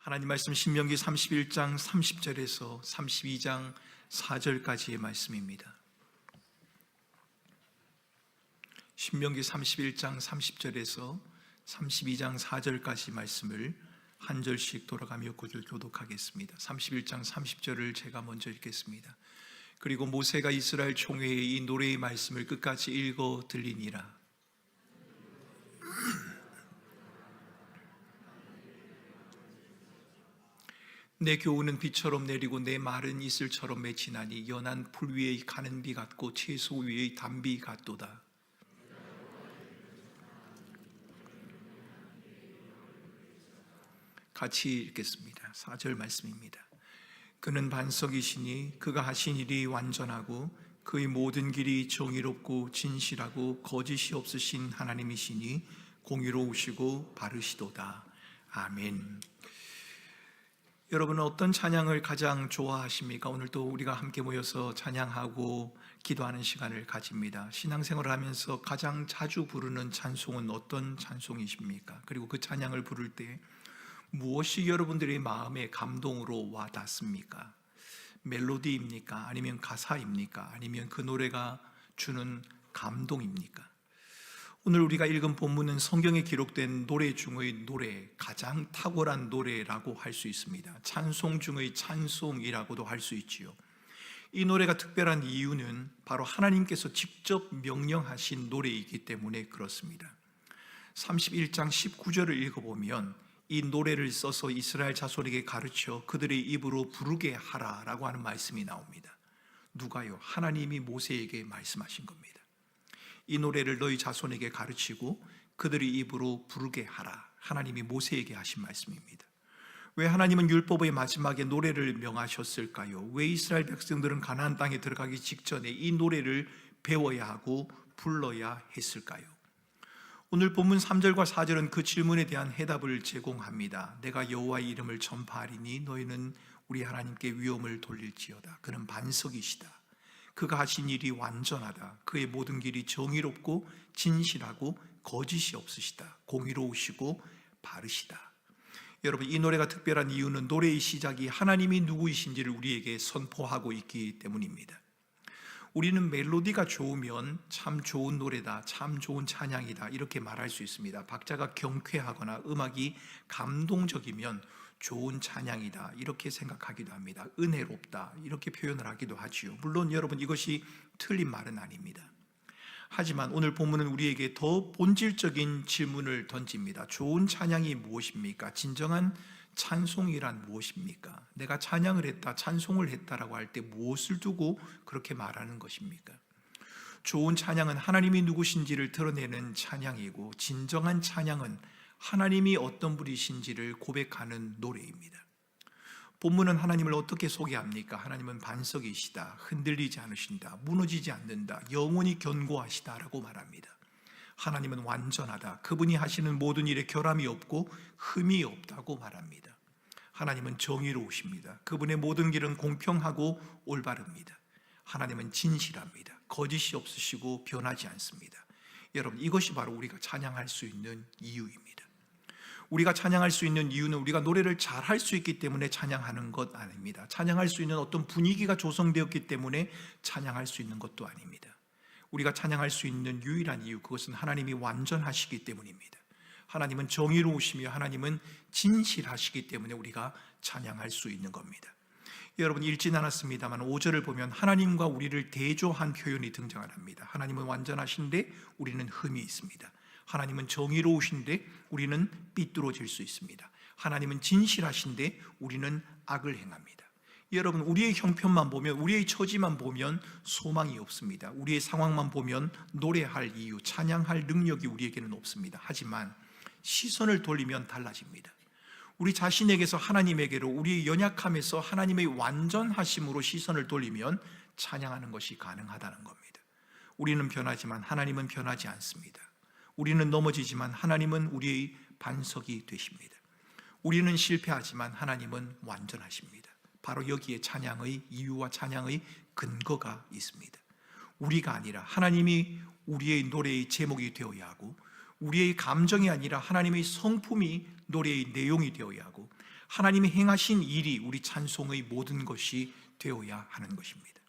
하나님 말씀 신명기 31장 30절에서 32장 4절까지의 말씀입니다. 신명기 31장 30절에서 32장 4절까지 말씀을 한 절씩 돌아가며 구절 교독하겠습니다. 31장 30절을 제가 먼저 읽겠습니다. 그리고 모세가 이스라엘 총회에 이 노래의 말씀을 끝까지 읽어 들리니라. 내 교훈은 비처럼 내리고 내 말은 이슬처럼 맺히나니 연한 풀 위에 가는 비 같고 채소 위의 단비 같도다. 같이 읽겠습니다. 4절 말씀입니다. 그는 반석이시니 그가 하신 일이 완전하고 그의 모든 길이 정의롭고 진실하고 거짓이 없으신 하나님이시니 공의로우시고 바르시도다. 아멘. 여러분은 어떤 찬양을 가장 좋아하십니까? 오늘도 우리가 함께 모여서 찬양하고 기도하는 시간을 가집니다. 신앙생활을 하면서 가장 자주 부르는 찬송은 어떤 찬송이십니까? 그리고 그 찬양을 부를 때 무엇이 여러분들의 마음에 감동으로 와 닿습니까? 멜로디입니까? 아니면 가사입니까? 아니면 그 노래가 주는 감동입니까? 오늘 우리가 읽은 본문은 성경에 기록된 노래 중의 노래, 가장 탁월한 노래라고 할 수 있습니다. 찬송 중의 찬송이라고도 할 수 있지요. 이 노래가 특별한 이유는 바로 하나님께서 직접 명령하신 노래이기 때문에 그렇습니다. 31장 19절을 읽어보면 이 노래를 써서 이스라엘 자손에게 가르쳐 그들의 입으로 부르게 하라라고 하는 말씀이 나옵니다. 누가요? 하나님이 모세에게 말씀하신 겁니다. 이 노래를 너희 자손에게 가르치고 그들의 입으로 부르게 하라. 하나님이 모세에게 하신 말씀입니다. 왜 하나님은 율법의 마지막에 노래를 명하셨을까요? 왜 이스라엘 백성들은 가나안 땅에 들어가기 직전에 이 노래를 배워야 하고 불러야 했을까요? 오늘 본문 3절과 4절은 그 질문에 대한 해답을 제공합니다. 내가 여호와의 이름을 전파하리니 너희는 우리 하나님께 위엄을 돌릴지어다. 그는 반석이시다. 그가 하신 일이 완전하다. 그의 모든 길이 정의롭고 진실하고 거짓이 없으시다. 공의로우시고 바르시다. 여러분, 이 노래가 특별한 이유는 노래의 시작이 하나님이 누구이신지를 우리에게 선포하고 있기 때문입니다. 우리는 멜로디가 좋으면 참 좋은 노래다, 참 좋은 찬양이다 이렇게 말할 수 있습니다. 박자가 경쾌하거나 음악이 감동적이면 좋은 찬양이다 이렇게 생각하기도 합니다. 은혜롭다 이렇게 표현을 하기도 하지요. 물론 여러분, 이것이 틀린 말은 아닙니다. 하지만 오늘 본문은 우리에게 더 본질적인 질문을 던집니다. 좋은 찬양이 무엇입니까? 진정한 찬송이란 무엇입니까? 내가 찬양을 했다, 찬송을 했다라고 할 때 무엇을 두고 그렇게 말하는 것입니까? 좋은 찬양은 하나님이 누구신지를 드러내는 찬양이고, 진정한 찬양은 하나님이 어떤 분이신지를 고백하는 노래입니다. 본문은 하나님을 어떻게 소개합니까? 하나님은 반석이시다, 흔들리지 않으신다, 무너지지 않는다, 영원히 견고하시다라고 말합니다. 하나님은 완전하다, 그분이 하시는 모든 일에 결함이 없고 흠이 없다고 말합니다. 하나님은 정의로우십니다. 그분의 모든 길은 공평하고 올바릅니다. 하나님은 진실합니다. 거짓이 없으시고 변하지 않습니다. 여러분, 이것이 바로 우리가 찬양할 수 있는 이유입니다. 우리가 찬양할 수 있는 이유는 우리가 노래를 잘 할 수 있기 때문에 찬양하는 것 아닙니다. 찬양할 수 있는 어떤 분위기가 조성되었기 때문에 찬양할 수 있는 것도 아닙니다. 우리가 찬양할 수 있는 유일한 이유, 그것은 하나님이 완전하시기 때문입니다. 하나님은 정의로우시며 하나님은 진실하시기 때문에 우리가 찬양할 수 있는 겁니다. 여러분, 읽진 않았습니다만 5절을 보면 하나님과 우리를 대조한 표현이 등장을 합니다. 하나님은 완전하신데 우리는 흠이 있습니다. 하나님은 정의로우신데 우리는 삐뚤어질 수 있습니다. 하나님은 진실하신데 우리는 악을 행합니다. 여러분, 우리의 형편만 보면, 우리의 처지만 보면 소망이 없습니다. 우리의 상황만 보면 노래할 이유, 찬양할 능력이 우리에게는 없습니다. 하지만 시선을 돌리면 달라집니다. 우리 자신에게서 하나님에게로, 우리의 연약함에서 하나님의 완전하심으로 시선을 돌리면 찬양하는 것이 가능하다는 겁니다. 우리는 변하지만 하나님은 변하지 않습니다. 우리는 넘어지지만 하나님은 우리의 반석이 되십니다. 우리는 실패하지만 하나님은 완전하십니다. 바로 여기에 찬양의 이유와 찬양의 근거가 있습니다. 우리가 아니라 하나님이 우리의 노래의 제목이 되어야 하고, 우리의 감정이 아니라 하나님의 성품이 노래의 내용이 되어야 하고, 하나님이 행하신 일이 우리 찬송의 모든 것이 되어야 하는 것입니다.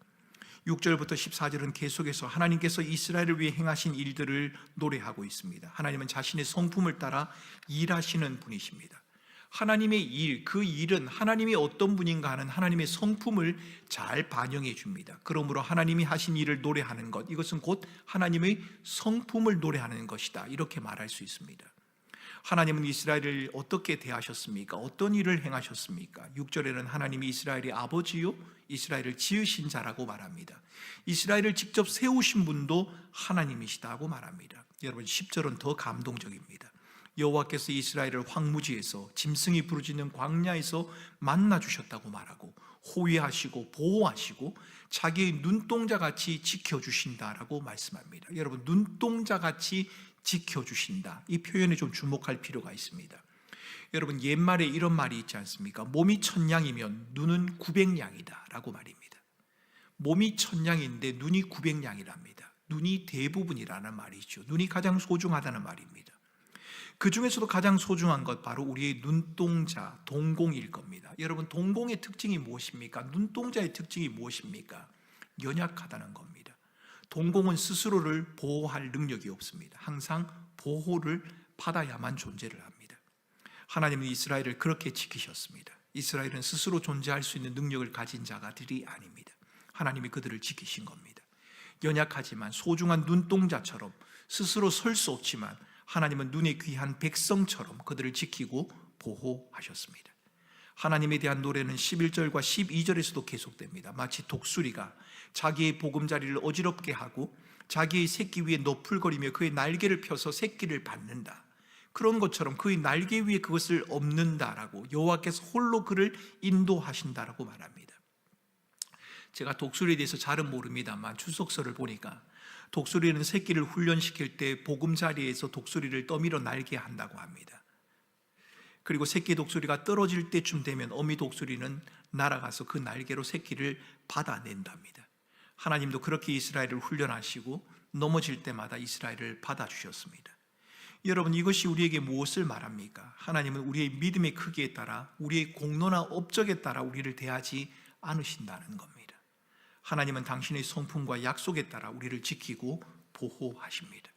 6절부터 14절은 계속해서 하나님께서 이스라엘을 위해 행하신 일들을 노래하고 있습니다. 하나님은 자신의 성품을 따라 일하시는 분이십니다. 하나님의 일, 그 일은 하나님이 어떤 분인가 하는 하나님의 성품을 잘 반영해 줍니다. 그러므로 하나님이 하신 일을 노래하는 것, 이것은 곧 하나님의 성품을 노래하는 것이다, 이렇게 말할 수 있습니다. 하나님은 이스라엘을 어떻게 대하셨습니까? 어떤 일을 행하셨습니까? 6절에는 하나님이 이스라엘의 아버지요 이스라엘을 지으신 자라고 말합니다. 이스라엘을 직접 세우신 분도 하나님이시다고 말합니다. 여러분, 10절은 더 감동적입니다. 여호와께서 이스라엘을 황무지에서 짐승이 부르짖는 광야에서 만나 주셨다고 말하고 호위하시고 보호하시고 자기의 눈동자같이 지켜주신다라고 말씀합니다. 여러분, 눈동자같이 지켜주신다, 이 표현에 좀 주목할 필요가 있습니다. 여러분, 옛말에 이런 말이 있지 않습니까? 몸이 천냥이면 눈은 900냥이다 라고 말입니다. 몸이 천냥인데 눈이 900냥이랍니다. 눈이 대부분이라는 말이죠. 눈이 가장 소중하다는 말입니다. 그 중에서도 가장 소중한 것, 바로 우리의 눈동자, 동공일 겁니다. 여러분, 동공의 특징이 무엇입니까? 눈동자의 특징이 무엇입니까? 연약하다는 겁니다. 동공은 스스로를 보호할 능력이 없습니다. 항상 보호를 받아야만 존재를 합니다. 하나님은 이스라엘을 그렇게 지키셨습니다. 이스라엘은 스스로 존재할 수 있는 능력을 가진 자가들이 아닙니다. 하나님이 그들을 지키신 겁니다. 연약하지만 소중한 눈동자처럼 스스로 설 수 없지만 하나님은 눈에 귀한 백성처럼 그들을 지키고 보호하셨습니다. 하나님에 대한 노래는 11절과 12절에서도 계속됩니다. 마치 독수리가 자기의 보금자리를 어지럽게 하고 자기의 새끼 위에 너풀거리며 그의 날개를 펴서 새끼를 받는다, 그런 것처럼 그의 날개 위에 그것을 엎는다라고, 여호와께서 홀로 그를 인도하신다라고 말합니다. 제가 독수리에 대해서 잘은 모릅니다만 추석서를 보니까 독수리는 새끼를 훈련시킬 때 보금자리에서 독수리를 떠밀어 날게 한다고 합니다. 그리고 새끼 독수리가 떨어질 때쯤 되면 어미 독수리는 날아가서 그 날개로 새끼를 받아낸답니다. 하나님도 그렇게 이스라엘을 훈련하시고 넘어질 때마다 이스라엘을 받아주셨습니다. 여러분, 이것이 우리에게 무엇을 말합니까? 하나님은 우리의 믿음의 크기에 따라, 우리의 공로나 업적에 따라 우리를 대하지 않으신다는 겁니다. 하나님은 당신의 성품과 약속에 따라 우리를 지키고 보호하십니다.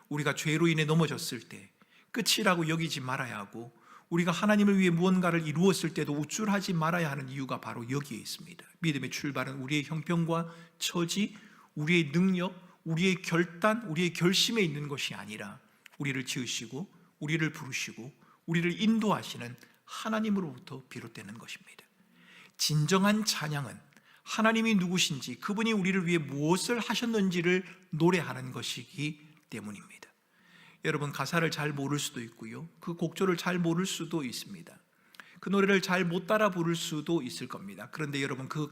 우리가 죄로 인해 넘어졌을 때 끝이라고 여기지 말아야 하고, 우리가 하나님을 위해 무언가를 이루었을 때도 우쭐하지 말아야 하는 이유가 바로 여기에 있습니다. 믿음의 출발은 우리의 형편과 처지, 우리의 능력, 우리의 결단, 우리의 결심에 있는 것이 아니라 우리를 지으시고 우리를 부르시고 우리를 인도하시는 하나님으로부터 비롯되는 것입니다. 진정한 찬양은 하나님이 누구신지, 그분이 우리를 위해 무엇을 하셨는지를 노래하는 것이기 때문입니다. 여러분, 가사를 잘 모를 수도 있고요, 그 곡조를 잘 모를 수도 있습니다. 그 노래를 잘 못 따라 부를 수도 있을 겁니다. 그런데 여러분, 그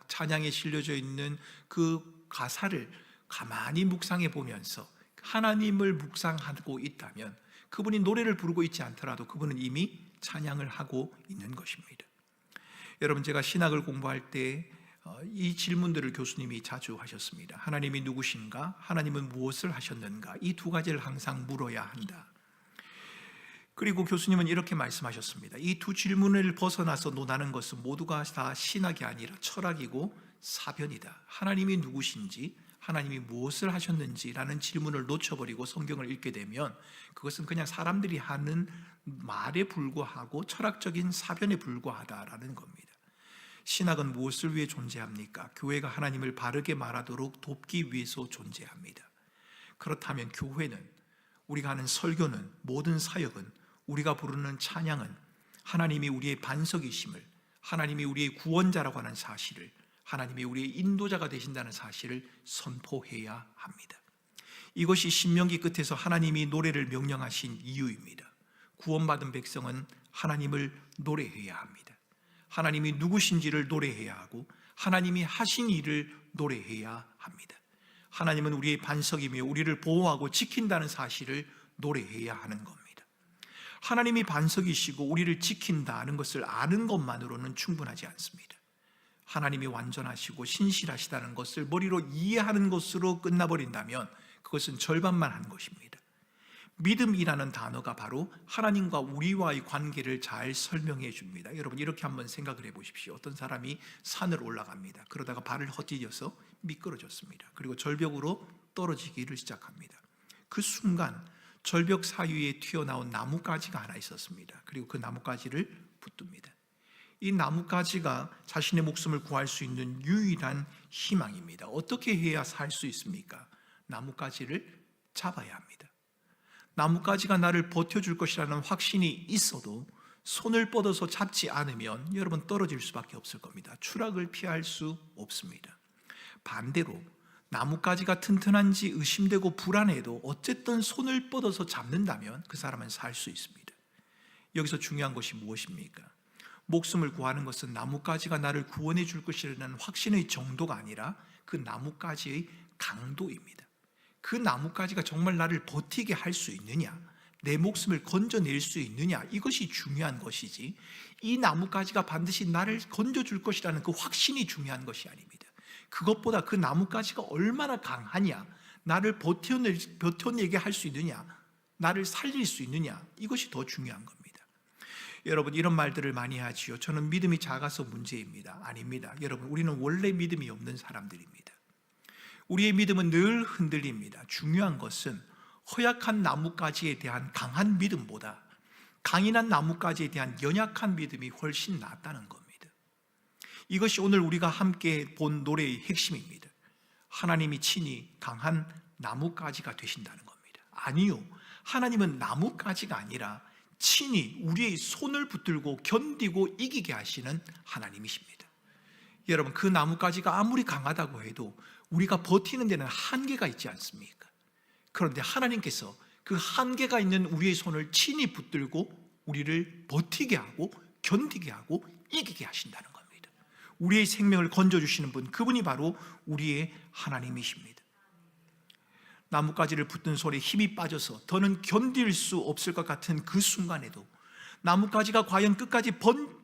찬양에 실려져 있는 그 가사를 가만히 묵상해 보면서 하나님을 묵상하고 있다면, 그분이 노래를 부르고 있지 않더라도 그분은 이미 찬양을 하고 있는 것입니다. 여러분, 제가 신학을 공부할 때 이 질문들을 교수님이 자주 하셨습니다. 하나님이 누구신가? 하나님은 무엇을 하셨는가? 이 두 가지를 항상 물어야 한다. 그리고 교수님은 이렇게 말씀하셨습니다. 이 두 질문을 벗어나서 논하는 것은 모두가 다 신학이 아니라 철학이고 사변이다. 하나님이 누구신지, 하나님이 무엇을 하셨는지라는 질문을 놓쳐버리고 성경을 읽게 되면 그것은 그냥 사람들이 하는 말에 불과하고 철학적인 사변에 불과하다라는 겁니다. 신학은 무엇을 위해 존재합니까? 교회가 하나님을 바르게 말하도록 돕기 위해서 존재합니다. 그렇다면 교회는, 우리가 하는 설교는, 모든 사역은, 우리가 부르는 찬양은 하나님이 우리의 반석이심을, 하나님이 우리의 구원자라고 하는 사실을, 하나님이 우리의 인도자가 되신다는 사실을 선포해야 합니다. 이것이 신명기 끝에서 하나님이 노래를 명령하신 이유입니다. 구원받은 백성은 하나님을 노래해야 합니다. 하나님이 누구신지를 노래해야 하고 하나님이 하신 일을 노래해야 합니다. 하나님은 우리의 반석이며 우리를 보호하고 지킨다는 사실을 노래해야 하는 겁니다. 하나님이 반석이시고 우리를 지킨다는 것을 아는 것만으로는 충분하지 않습니다. 하나님이 완전하시고 신실하시다는 것을 머리로 이해하는 것으로 끝나버린다면 그것은 절반만 한 것입니다. 믿음이라는 단어가 바로 하나님과 우리와의 관계를 잘 설명해 줍니다. 여러분, 이렇게 한번 생각을 해 보십시오. 어떤 사람이 산을 올라갑니다. 그러다가 발을 헛디뎌서 미끄러졌습니다. 그리고 절벽으로 떨어지기를 시작합니다. 그 순간 절벽 사이에 튀어나온 나뭇가지가 하나 있었습니다. 그리고 그 나뭇가지를 붙듭니다. 이 나뭇가지가 자신의 목숨을 구할 수 있는 유일한 희망입니다. 어떻게 해야 살 수 있습니까? 나뭇가지를 잡아야 합니다. 나뭇가지가 나를 버텨줄 것이라는 확신이 있어도 손을 뻗어서 잡지 않으면 여러분 떨어질 수밖에 없을 겁니다. 추락을 피할 수 없습니다. 반대로 나뭇가지가 튼튼한지 의심되고 불안해도 어쨌든 손을 뻗어서 잡는다면 그 사람은 살 수 있습니다. 여기서 중요한 것이 무엇입니까? 목숨을 구하는 것은 나뭇가지가 나를 구원해 줄 것이라는 확신의 정도가 아니라 그 나뭇가지의 강도입니다. 그 나뭇가지가 정말 나를 버티게 할 수 있느냐, 내 목숨을 건져낼 수 있느냐, 이것이 중요한 것이지 이 나뭇가지가 반드시 나를 건져줄 것이라는 그 확신이 중요한 것이 아닙니다. 그것보다 그 나뭇가지가 얼마나 강하냐, 나를 버텨내게 할 수 있느냐, 나를 살릴 수 있느냐, 이것이 더 중요한 겁니다. 여러분, 이런 말들을 많이 하지요. 저는 믿음이 작아서 문제입니다. 아닙니다. 여러분, 우리는 원래 믿음이 없는 사람들입니다. 우리의 믿음은 늘 흔들립니다. 중요한 것은 허약한 나뭇가지에 대한 강한 믿음보다 강인한 나뭇가지에 대한 연약한 믿음이 훨씬 낫다는 겁니다. 이것이 오늘 우리가 함께 본 노래의 핵심입니다. 하나님이 친히 강한 나뭇가지가 되신다는 겁니다. 아니요, 하나님은 나뭇가지가 아니라 친히 우리의 손을 붙들고 견디고 이기게 하시는 하나님이십니다. 여러분, 그 나뭇가지가 아무리 강하다고 해도 우리가 버티는 데는 한계가 있지 않습니까? 그런데 하나님께서 그 한계가 있는 우리의 손을 친히 붙들고 우리를 버티게 하고 견디게 하고 이기게 하신다는 겁니다. 우리의 생명을 건져주시는 분, 그분이 바로 우리의 하나님이십니다. 나뭇가지를 붙든 손에 힘이 빠져서 더는 견딜 수 없을 것 같은 그 순간에도 나뭇가지가 과연 끝까지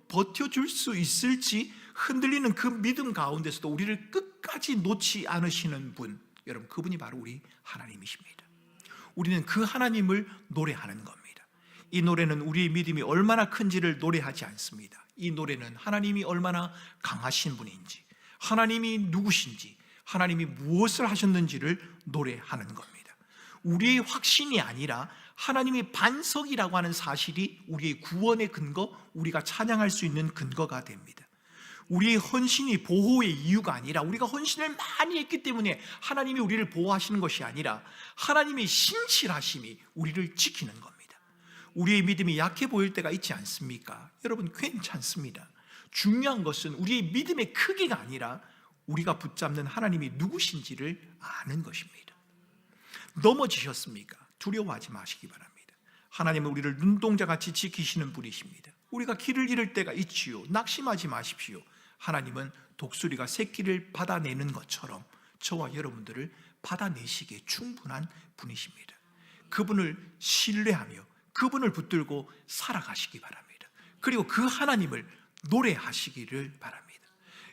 버텨줄 수 있을지 흔들리는 그 믿음 가운데서도 우리를 끝까지 놓지 않으시는 분, 여러분, 그분이 바로 우리 하나님이십니다. 우리는 그 하나님을 노래하는 겁니다. 이 노래는 우리의 믿음이 얼마나 큰지를 노래하지 않습니다. 이 노래는 하나님이 얼마나 강하신 분인지, 하나님이 누구신지, 하나님이 무엇을 하셨는지를 노래하는 겁니다. 우리의 확신이 아니라 하나님의 반석이라고 하는 사실이 우리의 구원의 근거, 우리가 찬양할 수 있는 근거가 됩니다. 우리의 헌신이 보호의 이유가 아니라 우리가 헌신을 많이 했기 때문에 하나님이 우리를 보호하시는 것이 아니라 하나님의 신실하심이 우리를 지키는 겁니다. 우리의 믿음이 약해 보일 때가 있지 않습니까? 여러분, 괜찮습니다. 중요한 것은 우리의 믿음의 크기가 아니라 우리가 붙잡는 하나님이 누구신지를 아는 것입니다. 넘어지셨습니까? 두려워하지 마시기 바랍니다. 하나님은 우리를 눈동자같이 지키시는 분이십니다. 우리가 길을 잃을 때가 있지요. 낙심하지 마십시오. 하나님은 독수리가 새끼를 받아내는 것처럼 저와 여러분들을 받아내시기에 충분한 분이십니다. 그분을 신뢰하며 그분을 붙들고 살아가시기 바랍니다. 그리고 그 하나님을 노래하시기를 바랍니다.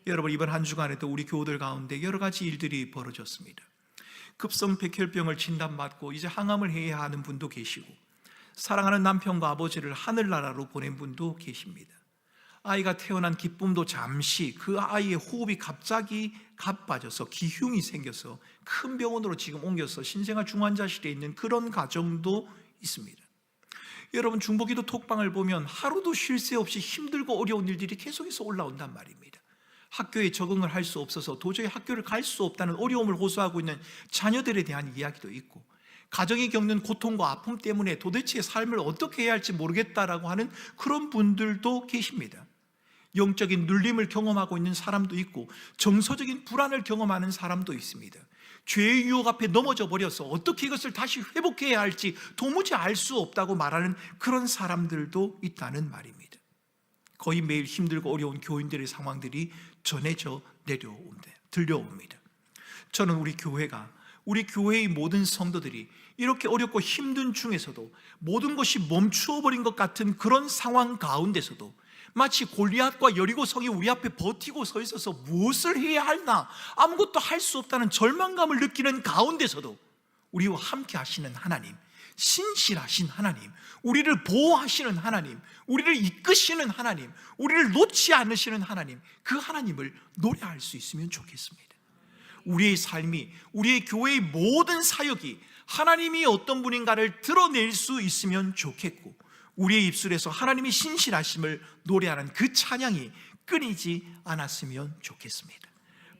여러분, 이번 한 주간에도 우리 교우들 가운데 여러 가지 일들이 벌어졌습니다. 급성 백혈병을 진단받고 이제 항암을 해야 하는 분도 계시고, 사랑하는 남편과 아버지를 하늘나라로 보낸 분도 계십니다. 아이가 태어난 기쁨도 잠시, 그 아이의 호흡이 갑자기 가빠져서 기흉이 생겨서 큰 병원으로 지금 옮겨서 신생아 중환자실에 있는 그런 가정도 있습니다. 여러분, 중보기도 톡방을 보면 하루도 쉴 새 없이 힘들고 어려운 일들이 계속해서 올라온단 말입니다. 학교에 적응을 할 수 없어서 도저히 학교를 갈 수 없다는 어려움을 호소하고 있는 자녀들에 대한 이야기도 있고, 가정이 겪는 고통과 아픔 때문에 도대체 삶을 어떻게 해야 할지 모르겠다라고 하는 그런 분들도 계십니다. 영적인 눌림을 경험하고 있는 사람도 있고, 정서적인 불안을 경험하는 사람도 있습니다. 죄의 유혹 앞에 넘어져 버려서 어떻게 이것을 다시 회복해야 할지 도무지 알 수 없다고 말하는 그런 사람들도 있다는 말입니다. 거의 매일 힘들고 어려운 교인들의 상황들이 전해져 들려옵니다. 저는 우리 교회의 모든 성도들이 이렇게 어렵고 힘든 중에서도 모든 것이 멈추어버린 것 같은 그런 상황 가운데서도 마치 골리앗과 여리고성이 우리 앞에 버티고 서 있어서 무엇을 해야 하나, 아무것도 할 수 없다는 절망감을 느끼는 가운데서도 우리와 함께 하시는 하나님, 신실하신 하나님, 우리를 보호하시는 하나님, 우리를 이끄시는 하나님, 우리를 놓지 않으시는 하나님, 그 하나님을 노래할 수 있으면 좋겠습니다. 우리의 삶이, 우리의 교회의 모든 사역이 하나님이 어떤 분인가를 드러낼 수 있으면 좋겠고, 우리의 입술에서 하나님의 신실하심을 노래하는 그 찬양이 끊이지 않았으면 좋겠습니다.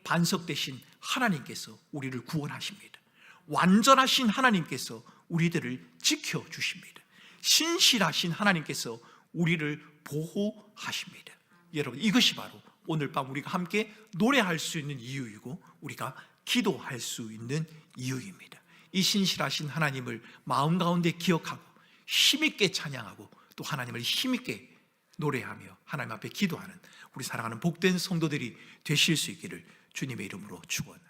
반석 되신 하나님께서 우리를 구원하십니다. 완전하신 하나님께서 우리들을 지켜주십니다. 신실하신 하나님께서 우리를 보호하십니다. 여러분, 이것이 바로 오늘 밤 우리가 함께 노래할 수 있는 이유이고 우리가 기도할 수 있는 이유입니다. 이 신실하신 하나님을 마음 가운데 기억하고 힘있게 찬양하고 또 하나님을 힘있게 노래하며 하나님 앞에 기도하는 우리 사랑하는 복된 성도들이 되실 수 있기를 주님의 이름으로 축원합니다.